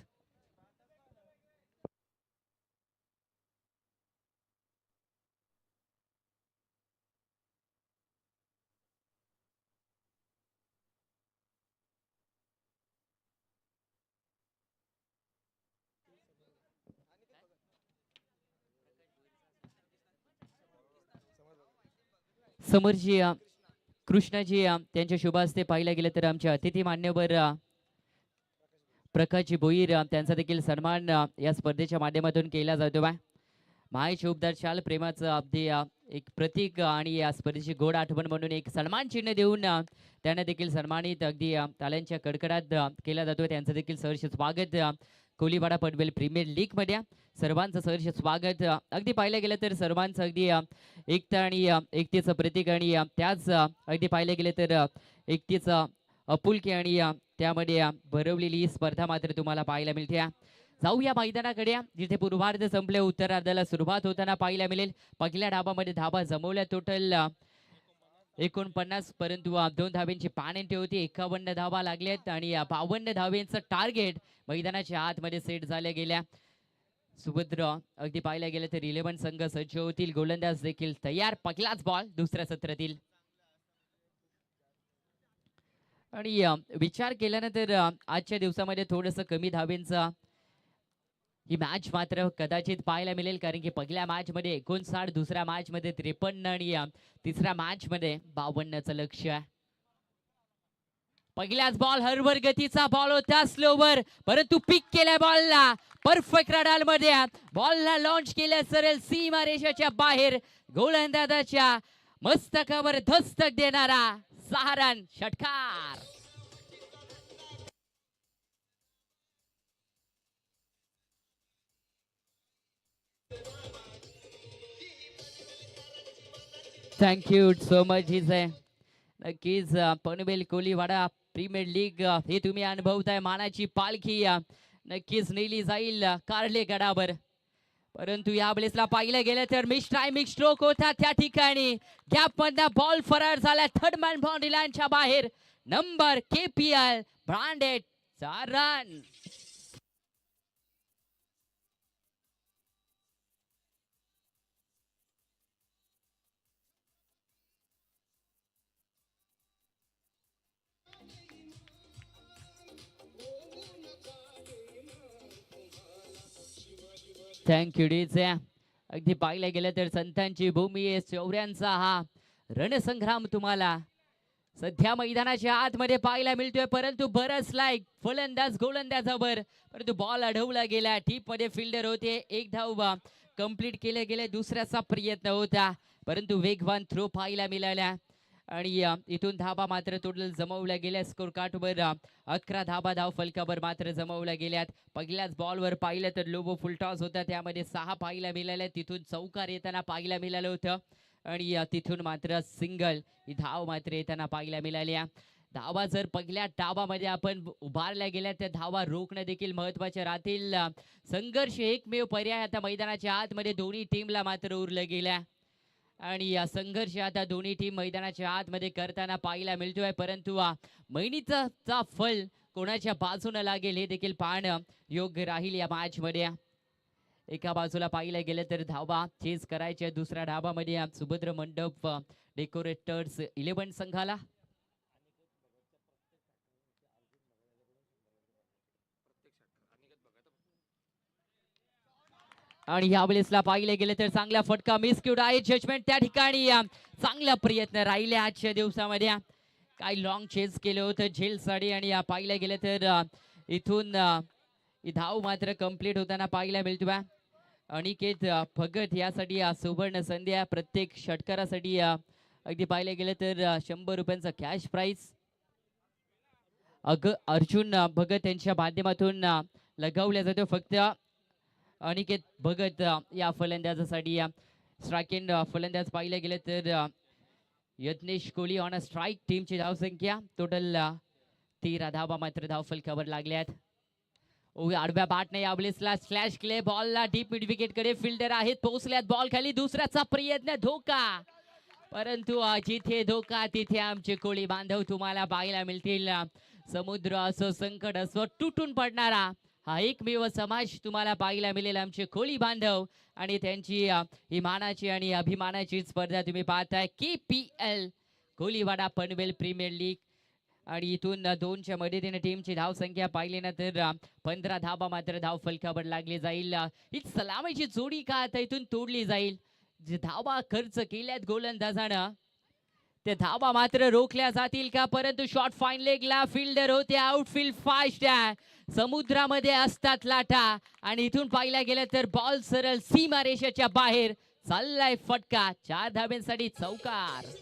[SPEAKER 1] समोरजी कृष्णाजी त्यांच्या शुभ हस्ते पाहिलं गेलं तर आमचे अतिथी मान्यवर प्रकाशजी भोईर त्यांचा देखील सन्मान या स्पर्धेच्या माध्यमातून केला जातो आहे. मायेचे उपदार शाल प्रेमाचं अगदी एक प्रतीक आणि या स्पर्धेची गोड आठवण म्हणून एक सन्मान चिन्ह देऊन त्यांना देखील सन्मानित अगदी ताल्यांच्या कडकडात केला जातो. त्यांचं देखील सहर्ष स्वागत कोलीवाडा पनवेल प्रीमियर लीग मध्ये. सर्वांचं सहर्ष स्वागत. अगदी पाहिलं गेलं तर सर्वांचं अगदी एकता आणि एकतेचं प्रतीक आणि त्याच अगदी पाहिलं गेलं तर एकतेचं आपुलकी आणि त्यामध्ये भरवलेली ही स्पर्धा मात्र तुम्हाला पाहायला मिळते. जाऊया मैदानाकडे, जिथे पूर्वार्ध संपले उत्तरार्धाला सुरुवात होताना पाहायला मिळेल. पहिल्या डावामध्ये धाबा जमवल्या टोटल 49, परंतु 2 धाब्यांची पाणेंटी होती. 51 धावा लागल्यात आणि 52 धावेंचं टार्गेट मैदानाच्या आतमध्ये सेट झाल्या गेल्या. सुभद्र अगदी पाहायला गेलं तर 11 संघ सज्ज होतील. गोलंदाज देखील तयार. पहिलाच बॉल दुसऱ्या सत्रातील आणि विचार केल्यानंतर आजच्या दिवसामध्ये थोडंसं कमी धावेंचा ही मॅच मात्र कदाचित पाहायला मिळेल, कारण की पहिल्या मॅच मध्ये 59, दुसऱ्या मॅच मध्ये 53 आणि तिसऱ्या मॅच मध्ये 52चं लक्ष्य आहे. पहिल्याच बॉल हरवर गतीचा बॉल होता स्लोवर, परंतु पिक केल्या बॉलला परफेक्ट रडाल मध्ये. बॉलला लॉन्च केल्या सरळ सीमा रेषेच्या बाहेर. गोलंदाजाच्या मस्तकावर धस्तक देणारा 6 रन षटकार. Thank you so much. हिज आहे नक्कीच पनवेल कोलीवाडा प्रीमियर लीग हे तुम्ही अनुभवताय. मानाची पालखी नक्कीच नेली जाईल कारले गडावर, परंतु या वेळेसला पाहिलं गेलं तर मिस टायमिंग स्ट्रोक होता त्या ठिकाणी. गॅप मधला बॉल फरार झाला थर्ड मॅन बाउंड्री लाईनच्या बाहेर. Number KPL branded 4 run. Thank you DJ. अगदी पाहिलं गेलं तर संतांची भूमी आहे, शौर्यांचा हा रणसंग्राम तुम्हाला सध्या मैदानाच्या आतमध्ये पाहायला मिळतोय, परंतु बरसलाय फलंदाज गोलंदाजावर, परंतु बॉल अडवला गेला. टीप मध्ये फिल्डर होते, एक धाव कंप्लीट केले गेले. दुसऱ्याचा प्रयत्न होता, परंतु वेगवान थ्रो पाहायला मिळाला आणि इथून धाबा मात्र टोटल जमवल्या गेल्या. स्कोर कार्डवर 11 धाबा धाव फलकावर मात्र जमवल्या गेल्यात. पहिल्याच बॉलवर पाहिलं तर लोबो फुलटॉस होता, त्यामध्ये 6 पाहायला मिळाल्या. तिथून चौकार येताना पाहायला मिळालं होतं आणि तिथून मात्र सिंगल ही धाव मात्र येताना पाहायला मिळाल्या. धावा जर पहिल्या डावामध्ये आपण उभारल्या गेल्या तर धावा रोखणं देखील महत्वाचे राहतील. संघर्ष एकमेव पर्याय आता मैदानाच्या आतमध्ये दोन्ही टीमला मात्र उरलं गेल्या आणि संघर्ष आता दोन्ही टीम मैदानाच्या आतमध्ये करताना पाहायला मिळतोय, परंतु मेहनतीचा फल कोणाच्या बाजूने लागेल हे देखील पाहणं योग्य राहील या मॅच मध्ये. एका बाजूला पाहिलं गेलं तर धावा चेस करायच्या, दुसऱ्या धाबामध्ये सुभद्र मंडप डेकोरेटर्स 11 संघाला आणि यावेळेसला पाहिले गेले तर चांगला फटका मिस क्यूड आहे. जजमेंट त्या ठिकाणी चांगला प्रयत्न राहिले आजच्या दिवसामध्ये. काही लॉंग चेस केलं होतं झेलसाठी आणि पाहिलं गेलं तर इथून धाव मात्र कंप्लीट होताना पाहायला मिळतोय. अनिकेत भगत यासाठी सुवर्ण संधी आहे. प्रत्येक षटकारासाठी अगदी पाहिलं गेलं तर 100 रुपयांचा कॅश प्राइस अर्जुन भगत यांच्या माध्यमातून लगावल्या जातो. फक्त अनिकेत भगत या फलंदाजासाठी स्ट्राईक फलंदाज पाहिलं गेलं तर Yagnesh Kohli on a strike. टीमची धावसंख्या टोटल 13 धावा मात्र धाव फलकावर लागल्यात. आडव्या बॅटने यावेळेसला स्लॅश केले, बॉलला डीप मिड विकेट कडे फिल्डर आहेत, पोहोचल्यात बॉल खाली. दुसऱ्याचा प्रयत्न, धोका, परंतु जिथे धोका तिथे आमचे कोळी बांधव तुम्हाला पाहायला मिळतील. समुद्र असो संकट असो तुटून पडणारा हा एकमेव समाज तुम्हाला पाहायला मिळेल आमचे कोळी बांधव आणि त्यांची ही मानाची आणि अभिमानाची स्पर्धा तुम्ही पाहताय. KPL Koliwada Panvel premier league आणि इथून 2च्या मदतीने टीमची धाव संख्या पाहिली ना तर 15 धाबा मात्र धाव फलकावर लागली जाईल. ही सलामीची जोडी का आता इथून तोडली जाईल. जे धावा खर्च केल्यात गोलंदाजानं ते धावा मात्र रोखल्या जातील का, परंतु शॉट फाईन लेगला फिल्डर होते. आउटफील्ड फास्ट आहे, समुद्रामध्ये असतात लाटा आणि इथून पाहिला गेलं तर बॉल सरळ सीमा रेषेच्या बाहेर चाललाय. फटका, 4 धाब्यांसाठी चौकार.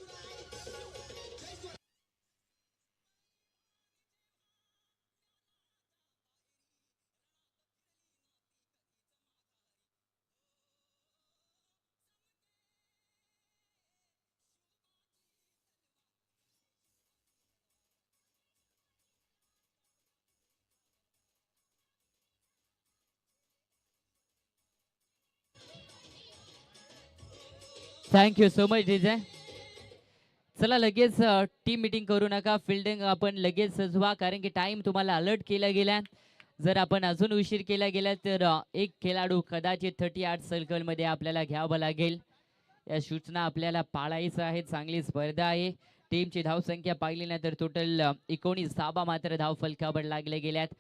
[SPEAKER 1] Thank you so much DJ. चला लगेच टीम मीटिंग करू नका, फिल्डिंग आपण लगेच सजवा कारण की टाइम तुम्हाला अलर्ट केला गेला. जर आपण अजून उशीर केला गेला तर एक खेळाडू कदाचित 38 सर्कल मध्ये आपल्याला घ्यावं लागेल. या सूचना आपल्याला पाळायचं आहे. चांगली स्पर्धा आहे. टीमची धाव संख्या पाहिली ना तर टोटल 19 धाबा मात्र धाव फलकावर लागले गेल्यात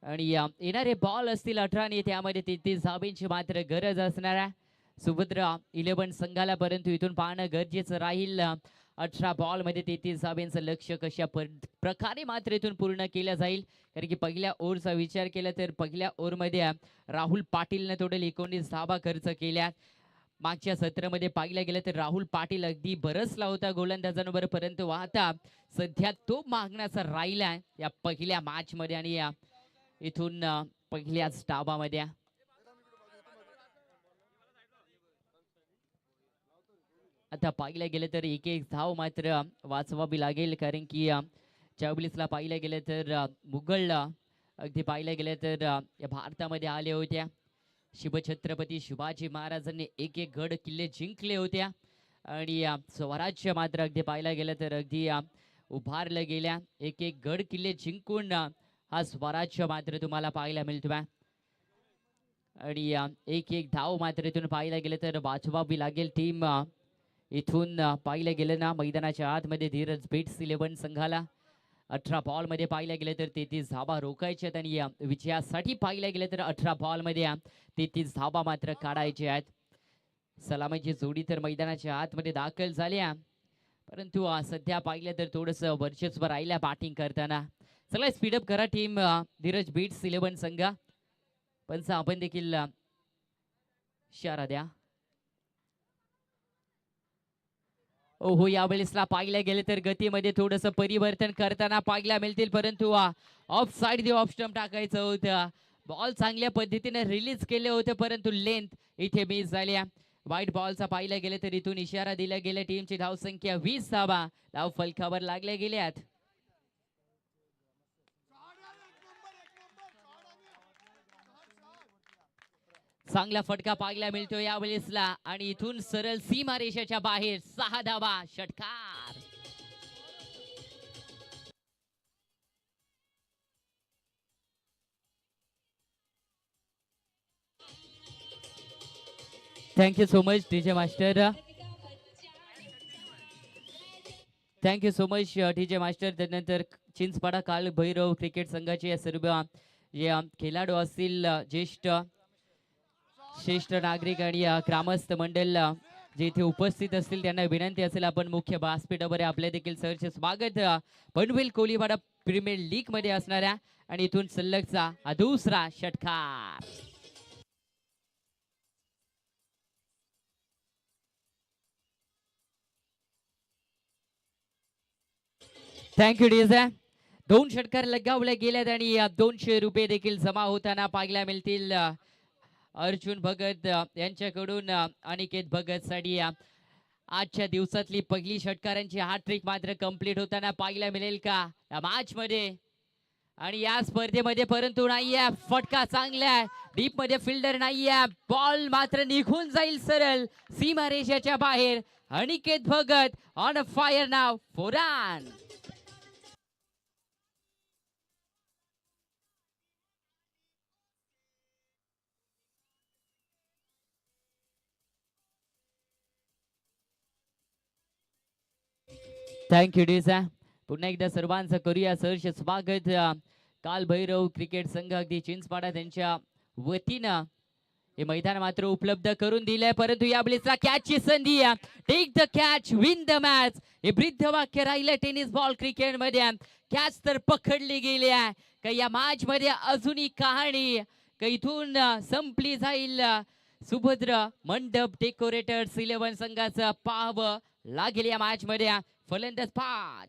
[SPEAKER 1] आणि येणारे बॉल असतील 18 आणि त्यामध्ये 33 धाब्यांची मात्र गरज असणार आहे सुभद्र 11 संघाला, परंतु इथून पाहणं गरजेचं राहील. 18 बॉल मध्ये 33 धाब्यांचं लक्ष्य कशा प्रकारे मात्र इथून पूर्ण केलं जाईल. कारण की पहिल्या ओव्हरचा विचार केला तर पहिल्या ओव्हरमध्ये राहुल पाटीलने टोटल 19 धाबा खर्च केल्या. मागच्या सत्रामध्ये पाहिलं गेलं तर राहुल पाटील अगदी बरसला होता गोलंदाजांवर, परंतु आता सध्या तो मागण्याचा राहिला या पहिल्या मॅच मध्ये आणि या इथून पहिल्याच डावामध्ये. आता पाहिलं गेलं तर एक धाव मात्र वाचवावी लागेल कारण की 44ला पाहिलं गेलं तर मुघल अगदी पाहिलं गेलं तर या भारतामध्ये आले होत्या. शिवछत्रपती शिवाजी महाराजांनी एक गड किल्ले जिंकले होत्या आणि स्वराज्य मात्र अगदी पाहायला गेलं तर अगदी उभारलं गेल्या. एक गड किल्ले जिंकून हा स्वराज्य मात्र तुम्हाला पाहायला मिळतोय आणि एक धाव मात्र इथून पाहायला गेलं तर वाचवावी लागेल टीम. इथून पाहिलं गेलं ना मैदानाच्या आतमध्ये धीरज बिट्स 11 संघाला 18 बॉल मध्ये पाहिलं गेलं तर 33 धाबा रोखायच्या आणि विजयासाठी पाहिलं गेलं तर 18 बॉल मध्ये 33 धाबा मात्र काढायचे आहेत. सलामीची जोडी तर मैदानाच्या आतमध्ये दाखल झाल्या, परंतु सध्या पाहिलं तर थोडस वर्चस्व राहिल्या बॅटिंग करताना. चला स्पीडअप करा टीम धीरज बीट्स 11 संघ. पण आपण देखील इशारा द्या. ओहो, यावेळेसला पाहिलं गेले तर गतीमध्ये थोडस परिवर्तन करताना पाहायला मिळतील, परंतु of side they off stump टाकायचं होतं. बॉल चांगल्या पद्धतीने रिलीज केले होते, परंतु लेंथ इथे मिस झाल्या. वाईट बॉलचा पाहिलं गेले तर इथून इशारा दिला गेला. टीमची धावसंख्या 20 धावा धाव फलकावर लागल्या गेल्यात. चांगला फटका पाहायला मिळतो यावेळेसला आणि इथून सरळ सीमा रेषेच्या बाहेर 6 धावा षटकार. Thank you so much DJ master. Thank you so much DJ master. त्यानंतर चिंचपाडा काल भैरव क्रिकेट संघाचे सर्व जे खेळाडू असतील, ज्येष्ठ नागरिक आणि ग्रामस्थ मंडळ जे इथे उपस्थित असतील त्यांना विनंती असेल आपण मुख्य व्यासपीठावर आपले देखील सहर्ष स्वागत. पनवेल कोलीवाडा प्रीमियर लीग मध्ये असणाऱ्या आणि इथून सलगचा हा दुसरा षटकार. Thank you DJ. 2 षटकार लगावले गेलेत आणि 200 रुपये देखील जमा होताना पाहायला मिळतील. अर्जुन भगत यांच्याकडून अनिकेत भगत साठी आजच्या दिवसातली पहिली षटकारांची हॅट्रिक मात्र कंप्लीट होताना पाहायला मिळेल का या मॅच मध्ये आणि या स्पर्धेमध्ये. परंतु नाहीये, फटका चांगला आहे, डीप मध्ये फिल्डर नाहीये, बॉल मात्र निघून जाईल सरळ सीमा रेषेच्या बाहेर. Aniket Bhagat on a fire now four run. Thank you Disa. पुन्हा एकदा सर्वांचं करूया सहर्ष स्वागत. काल भैरव क्रिकेट संघ अगदी चिंचपाडा त्यांच्या वतीनं हे मैदान मात्र उपलब्ध करून दिलंय, परंतु या ब्लेसला कॅचची संधी. Take the catch, win the match, हे ब्रीद वाक्य राहिलं टेनिस बॉल क्रिकेट मध्ये. कॅच तर पकडली गेली आहे का या मॅच मध्ये अजूनही कहाणी का इथून संपली जाईल. सुभद्र मंडप डेकोरेटर्स 11 संघाचं पाहावं लागेल या मॅच मध्ये. फलंदाज पाठ.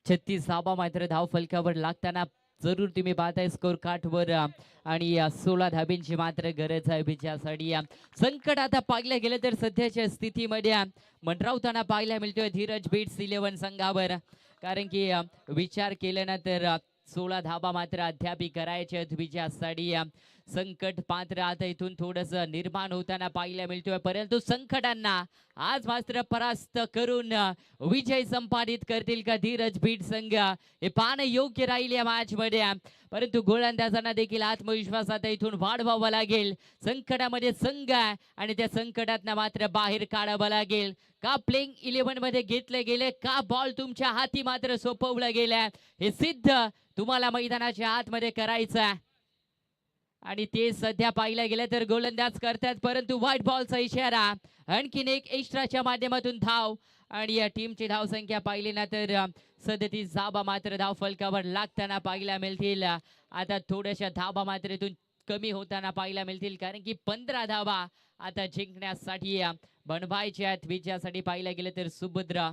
[SPEAKER 1] छत्तीस धावा मात्र धाव फलकावर लागताना जरूर तुम्ही पाहताय स्कोर कार्डवर आणि 16 धाब्यांची मात्र गरज आहे विजयासाठी. संकट आता पाहिलं गेलं तर सध्याच्या स्थितीमध्ये मंडरावताना पाहायला मिळतोय धीरज बीट्स 11 संघावर, कारण की विचार केला ना तर 16 धाबा मात्र अद्याप करायचे विजयासाठी. संकट पात्र आता इथून थोडस निर्माण होताना पाहायला मिळतोय, परंतु संकटांना आज मात्र परास्त करून विजय संपादित करतील का धीरज बीट संघ हे पाहणं योग्य राहील या मॅच मध्ये. परंतु गोलंदाजांना देखील आत्मविश्वास आता इथून वाढवावा लागेल. संकटामध्ये संघ आहे आणि त्या संकटातनं मात्र बाहेर काढावं लागेल. का प्लेइंग 11 मध्ये घेतले गेले, का बॉल तुमच्या हाती मात्र सोपवला गेला, हे सिद्ध तुम्हाला मैदानाच्या आतमध्ये करायचं आहे. आणि ते सध्या पाहिलं गेलं तर गोलंदाज करतात, परंतु व्हाईट बॉलचा इशारा. आणखीन एक एक्स्ट्राच्या माध्यमातून धाव आणि या टीमची धाव संख्या पाहिली ना तर 37 धाबा मात्र धाव फलकावर लागताना पाहायला मिळतील. आता थोड्याशा धाबा मात्र इथून कमी होताना पाहायला मिळतील, कारण की 15 धाबा आता जिंकण्यासाठी बनवायचे आहेत विजयासाठी. पाहायला गेलं तर सुभद्रा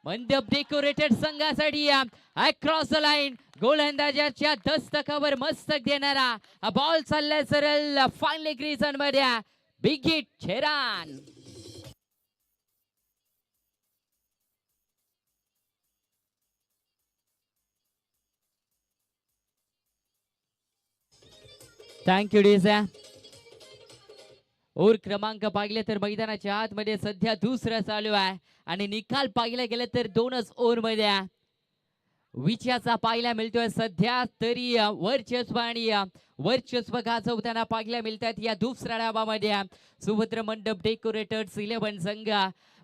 [SPEAKER 1] मंडप डेकोरेटेड संघासाठी अक्रॉस द लाईन गोलंदाजाच्या दस्तकावर मस्तक देणारा हा बॉल चाललाय सरळ फाईनली ग्रीजन मध्ये. बिग हिट छेरान. थँक्यू डीसा. ओव्हर क्रमांक पाहिले तर मैदानाच्या आतमध्ये सध्या दुसरा चालू आहे आणि निकाल पाहिला गेला तर 2च ओव्हर मध्ये. विजयाचा पाहायला मिळतोय सध्या तरी वर्चस्व आणि वर्चस्व गाजवताना पाहायला मिळतात या दुसऱ्या डावामध्ये सुभद्र मंडप डेकोरेटर्स 11 संघ.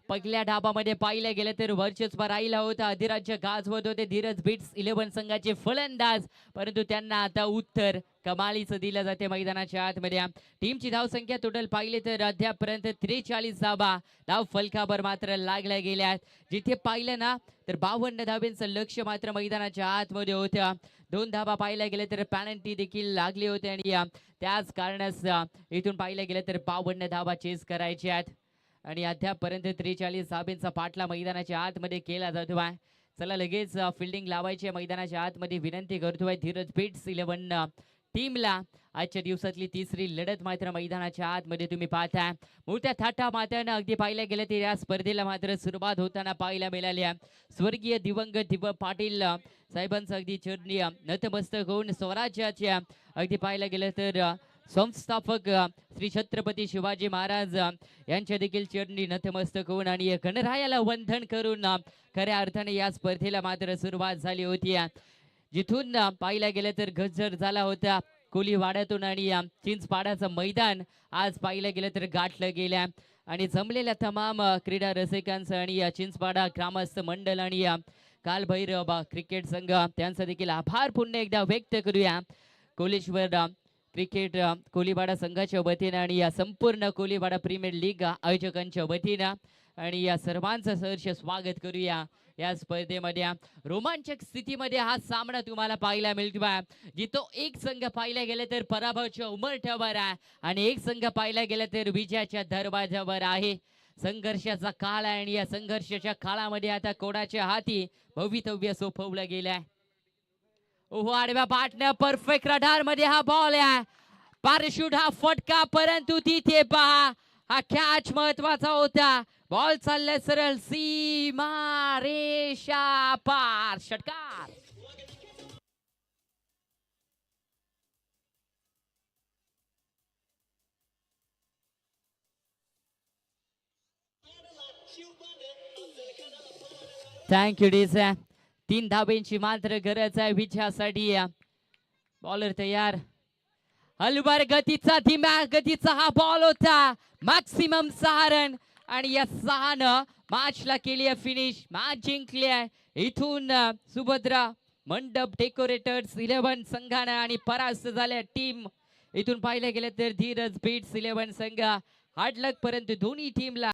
[SPEAKER 1] पहिल्या डाबामध्ये पाहिलं गेलं तर वर्चस्व राहिला होता, अधिराज्य गाजवत होते धीरज बिट्स 11 संघाचे फलंदाज, परंतु त्यांना आता उत्तर कमालीचं दिलं जाते मैदानाच्या आतमध्ये. टीमची धावसंख्या टोटल पाहिली तर अद्यापर्यंत 43 धावा धाव फलकावर मात्र लागल्या गेल्या. जिथे पाहिलं ना तर 52 धाब्यांचं लक्ष मात्र मैदानाच्या आतमध्ये होतं. 2 धाबा पाहायला गेले तर पॅनल्टी देखील लागली होती आणि त्याच कारणास इथून पाहिलं गेलं तर 52 धाबा चेस करायच्या आहेत आणि अद्यापर्यंत 43 धाब्यांचा पाठला मैदानाच्या आतमध्ये केला जातो आहे. चला लगेच फिल्डिंग लावायची मैदानाच्या आतमध्ये विनंती करतोय धीरज बिट्स 11 टीमला. आजच्या दिवसातली तिसरी लढत मात्र मैदानाच्या आतमध्ये तुम्ही पाहताय. मोठ्या थाटा मात्यानं अगदी पाहायला गेलं तर या स्पर्धेला मात्र सुरुवात होताना पाहायला मिळाली. स्वर्गीय दिवंगत दिव पाटील साहेबांचं अगदी चरणी नतमस्तक होऊन स्वराज्याच्या अगदी पाहायला गेलं तर संस्थापक श्री छत्रपती शिवाजी महाराज यांच्या देखील चरणी नतमस्तक होऊन आणि गणरायाला वंदन करून खऱ्या अर्थाने या स्पर्धेला मात्र सुरुवात झाली होती. जिथून पाहायला गेलं तर गजर झाला होता कोलीवाड्यातून आणि चिंचपाडाचं मैदान आज पाहिलं गेलं तर गाठलं गेल्या आणि जमलेल्या तमाम क्रीडा रसिकांचं आणि चिंचपाडा ग्रामस्थ मंडळ आणि कालभैरव क्रिकेट संघ त्यांचा देखील आभार पुन्हा एकदा व्यक्त करूया. कोलेश्वर क्रिकेट कोलीवाडा संघाच्या वतीनं आणि या संपूर्ण कोलीवाडा प्रीमियर लीग आयोजकांच्या वतीनं आणि या सर्वांचं सहर्ष स्वागत करूया या स्पर्धेमध्ये. रोमांचक स्थितीमध्ये हा सामना तुम्हाला पाहायला मिळतोय, जिथं एक संघ पाहायला गेलं तर पराभवाच्या उमरठ्यावर आहे आणि एक संघ पाहायला गेलं तर विजयाच्या दरवाजावर आहे. संघर्षाचा काळ आहे आणि या संघर्षाच्या काळामध्ये आता कोणाच्या हाती भवितव्य सोपवलं गेलंय. ओहो आडव्या पाटण्या परफेक्ट रडार मध्ये हा बॉल आहे. पॅराशूट हा फटका, परंतु तिथे पहा हा कॅच महत्वाचा होता. बॉल चाललाय सरळ सीमा रेषा पार, षटकार. थँक्यू डीसा. 3 धाब्यांची मात्र गरज आहे विजयासाठी. बॉलर तयार. हलवार गतीचा धीम्या गतीचा हा बॉल होता. मॅक्सिमम 6 रन आणि या 6 मॅचला केली आहे फिनिश. मॅच जिंकली आहे. इथून सुभद्रा मंडप डेकोरेटर्स 11 संघानं आणि परास्त झाल्या टीम. इथून पाहिलं गेलं तर धीरज बिट्स 11 संघ हार्ड लक, परंतु दोन्ही टीमला